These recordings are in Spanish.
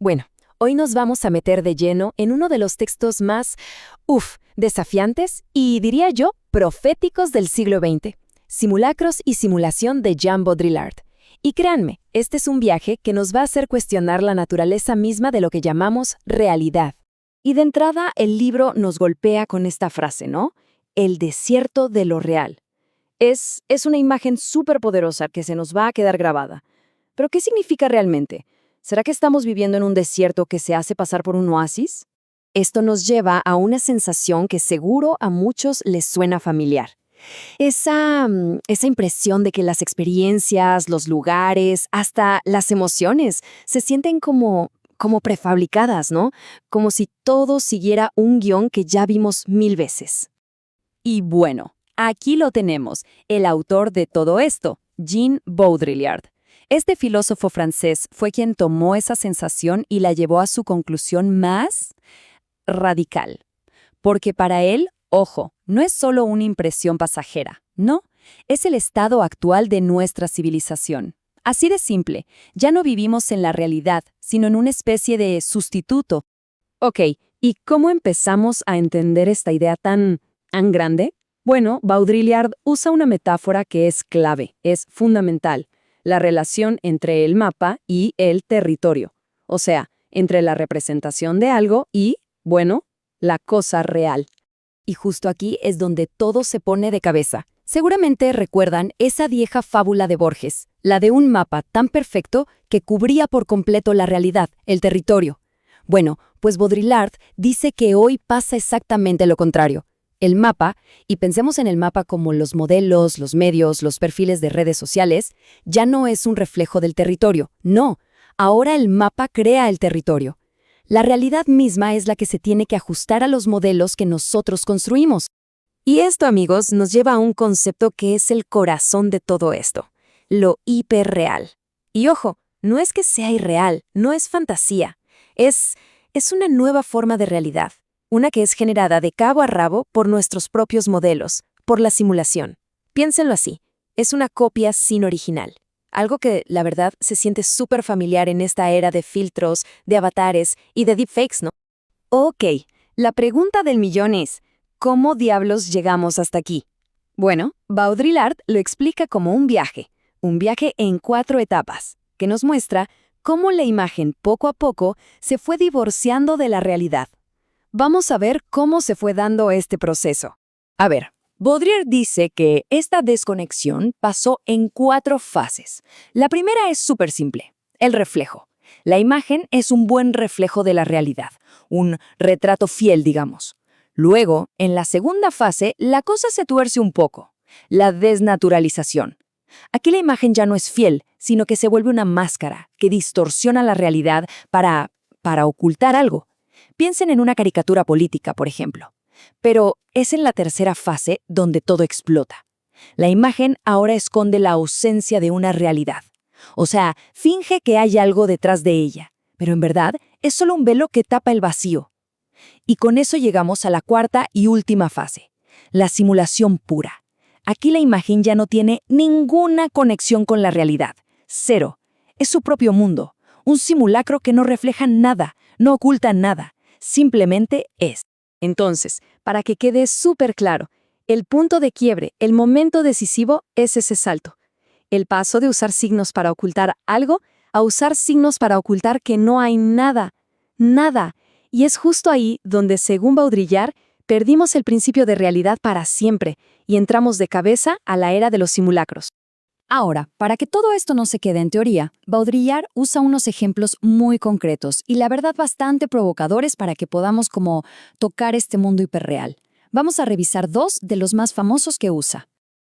Bueno, hoy nos vamos a meter de lleno en uno de los textos más, desafiantes y, diría yo, proféticos del siglo XX, Simulacros y simulación de Jean Baudrillard. Y créanme, este es un viaje que nos va a hacer cuestionar la naturaleza misma de lo que llamamos realidad. Y de entrada, el libro nos golpea con esta frase, ¿no? El desierto de lo real. Es una imagen súper poderosa que se nos va a quedar grabada. ¿Pero qué significa realmente? ¿Será que estamos viviendo en un desierto que se hace pasar por un oasis? Esto nos lleva a una sensación que seguro a muchos les suena familiar. Esa impresión de que las experiencias, los lugares, hasta las emociones se sienten como prefabricadas, ¿no? Como si todo siguiera un guión que ya vimos 1000 veces. Y bueno, aquí lo tenemos, el autor de todo esto, Jean Baudrillard. Este filósofo francés fue quien tomó esa sensación y la llevó a su conclusión más radical. Porque para él, ojo, no es solo una impresión pasajera, no, es el estado actual de nuestra civilización. Así de simple, ya no vivimos en la realidad, sino en una especie de sustituto. Ok, ¿y cómo empezamos a entender esta idea tan grande? Bueno, Baudrillard usa una metáfora que es clave, es fundamental, la relación entre el mapa y el territorio, o sea, entre la representación de algo y, bueno, la cosa real. Y justo aquí es donde todo se pone de cabeza. Seguramente recuerdan esa vieja fábula de Borges, la de un mapa tan perfecto que cubría por completo la realidad, el territorio. Bueno, pues Baudrillard dice que hoy pasa exactamente lo contrario. El mapa, y pensemos en el mapa como los modelos, los medios, los perfiles de redes sociales, ya no es un reflejo del territorio, no. Ahora el mapa crea el territorio. La realidad misma es la que se tiene que ajustar a los modelos que nosotros construimos. Y esto, amigos, nos lleva a un concepto que es el corazón de todo esto, lo hiperreal. Y ojo, no es que sea irreal, no es fantasía, es una nueva forma de realidad. Una que es generada de cabo a rabo por nuestros propios modelos, por la simulación. Piénsenlo así, es una copia sin original. Algo que, la verdad, se siente súper familiar en esta era de filtros, de avatares y de deepfakes, ¿no? Ok, la pregunta del millón es, ¿cómo diablos llegamos hasta aquí? Bueno, Baudrillard lo explica como un viaje en 4 etapas, que nos muestra cómo la imagen poco a poco se fue divorciando de la realidad. Vamos a ver cómo se fue dando este proceso. A ver, Baudrillard dice que esta desconexión pasó en 4 fases. La primera es súper simple, el reflejo. La imagen es un buen reflejo de la realidad, un retrato fiel, digamos. Luego, en la segunda fase, la cosa se tuerce un poco, la desnaturalización. Aquí la imagen ya no es fiel, sino que se vuelve una máscara que distorsiona la realidad para ocultar algo. Piensen en una caricatura política, por ejemplo. Pero es en la tercera fase donde todo explota. La imagen ahora esconde la ausencia de una realidad. O sea, finge que hay algo detrás de ella, pero en verdad es solo un velo que tapa el vacío. Y con eso llegamos a la cuarta y última fase, la simulación pura. Aquí la imagen ya no tiene ninguna conexión con la realidad. Cero. Es su propio mundo, un simulacro que no refleja nada, no oculta nada. Simplemente es. Entonces, para que quede súper claro, el punto de quiebre, el momento decisivo es ese salto. El paso de usar signos para ocultar algo a usar signos para ocultar que no hay nada. Nada. Y es justo ahí donde, según Baudrillard, perdimos el principio de realidad para siempre y entramos de cabeza a la era de los simulacros. Ahora, para que todo esto no se quede en teoría, Baudrillard usa unos ejemplos muy concretos y la verdad bastante provocadores para que podamos como tocar este mundo hiperreal. Vamos a revisar 2 de los más famosos que usa.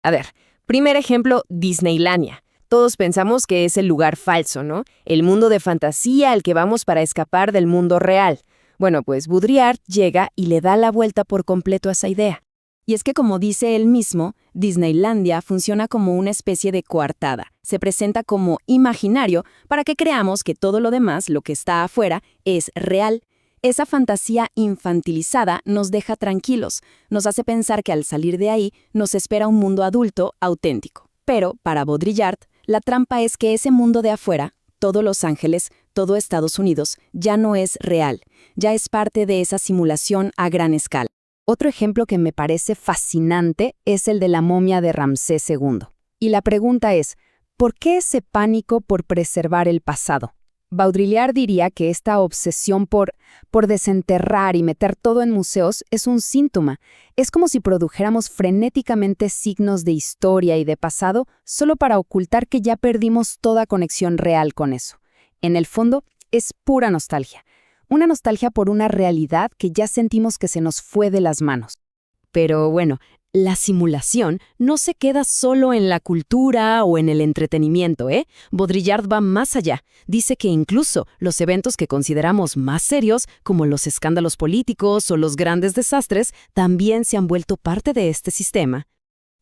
A ver, primer ejemplo, Disneylandia. Todos pensamos que es el lugar falso, ¿no? El mundo de fantasía al que vamos para escapar del mundo real. Bueno, pues Baudrillard llega y le da la vuelta por completo a esa idea. Y es que, como dice él mismo, Disneylandia funciona como una especie de coartada. Se presenta como imaginario para que creamos que todo lo demás, lo que está afuera, es real. Esa fantasía infantilizada nos deja tranquilos, nos hace pensar que al salir de ahí nos espera un mundo adulto auténtico. Pero, para Baudrillard, la trampa es que ese mundo de afuera, todos los ángeles, todo Estados Unidos, ya no es real, ya es parte de esa simulación a gran escala. Otro ejemplo que me parece fascinante es el de la momia de Ramsés II. Y la pregunta es, ¿por qué ese pánico por preservar el pasado? Baudrillard diría que esta obsesión por desenterrar y meter todo en museos es un síntoma. Es como si produjéramos frenéticamente signos de historia y de pasado solo para ocultar que ya perdimos toda conexión real con eso. En el fondo, es pura nostalgia. Una nostalgia por una realidad que ya sentimos que se nos fue de las manos. Pero bueno, la simulación no se queda solo en la cultura o en el entretenimiento, ¿eh? Baudrillard va más allá. Dice que incluso los eventos que consideramos más serios, como los escándalos políticos o los grandes desastres, también se han vuelto parte de este sistema.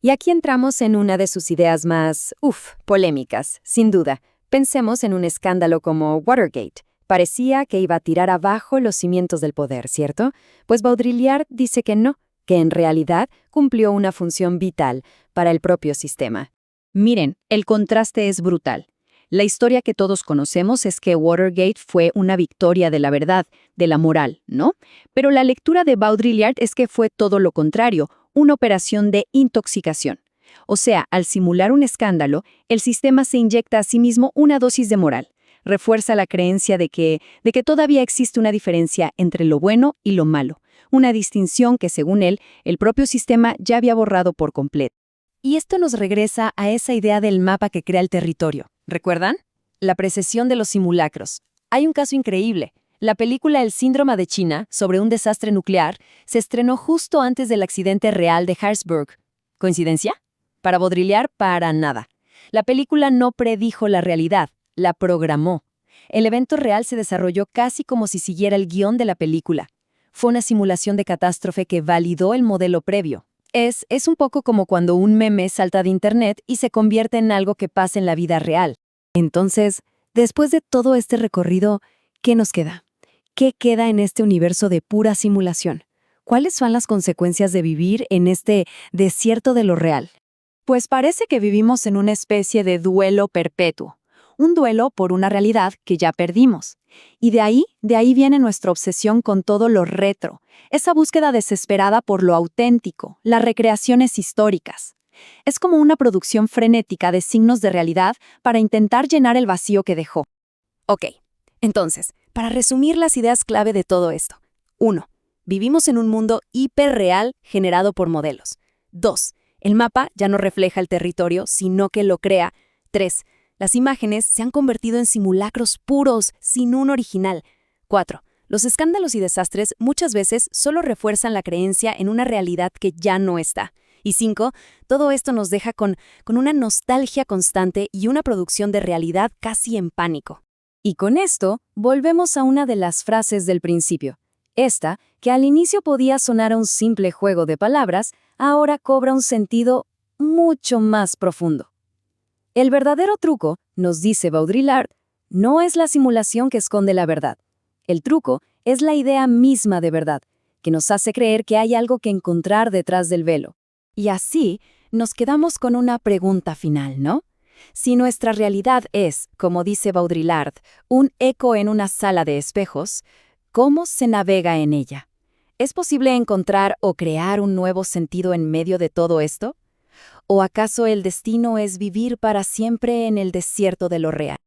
Y aquí entramos en una de sus ideas más, polémicas, sin duda. Pensemos en un escándalo como Watergate. Parecía que iba a tirar abajo los cimientos del poder, ¿cierto? Pues Baudrillard dice que no, que en realidad cumplió una función vital para el propio sistema. Miren, el contraste es brutal. La historia que todos conocemos es que Watergate fue una victoria de la verdad, de la moral, ¿no? Pero la lectura de Baudrillard es que fue todo lo contrario, una operación de intoxicación. O sea, al simular un escándalo, el sistema se inyecta a sí mismo una dosis de moral. Refuerza la creencia de que todavía existe una diferencia entre lo bueno y lo malo. Una distinción que, según él, el propio sistema ya había borrado por completo. Y esto nos regresa a esa idea del mapa que crea el territorio. ¿Recuerdan? La precesión de los simulacros. Hay un caso increíble. La película El síndrome de China, sobre un desastre nuclear, se estrenó justo antes del accidente real de Harrisburg. ¿Coincidencia? Para Baudrillard, para nada. La película no predijo la realidad, la programó. El evento real se desarrolló casi como si siguiera el guión de la película. Fue una simulación de catástrofe que validó el modelo previo. Es un poco como cuando un meme salta de internet y se convierte en algo que pasa en la vida real. Entonces, después de todo este recorrido, ¿qué nos queda? ¿Qué queda en este universo de pura simulación? ¿Cuáles son las consecuencias de vivir en este desierto de lo real? Pues parece que vivimos en una especie de duelo perpetuo. Un duelo por una realidad que ya perdimos. Y de ahí viene nuestra obsesión con todo lo retro, esa búsqueda desesperada por lo auténtico, las recreaciones históricas. Es como una producción frenética de signos de realidad para intentar llenar el vacío que dejó. Ok, entonces, para resumir las ideas clave de todo esto. 1. Vivimos en un mundo hiperreal generado por modelos. 2. El mapa ya no refleja el territorio, sino que lo crea. 3. Las imágenes se han convertido en simulacros puros, sin un original. 4. Los escándalos y desastres muchas veces solo refuerzan la creencia en una realidad que ya no está. Y 5. Todo esto nos deja con una nostalgia constante y una producción de realidad casi en pánico. Y con esto, volvemos a una de las frases del principio. Esta, que al inicio podía sonar a un simple juego de palabras, ahora cobra un sentido mucho más profundo. El verdadero truco, nos dice Baudrillard, no es la simulación que esconde la verdad. El truco es la idea misma de verdad, que nos hace creer que hay algo que encontrar detrás del velo. Y así nos quedamos con una pregunta final, ¿no? Si nuestra realidad es, como dice Baudrillard, un eco en una sala de espejos, ¿cómo se navega en ella? ¿Es posible encontrar o crear un nuevo sentido en medio de todo esto? ¿O acaso el destino es vivir para siempre en el desierto de lo real?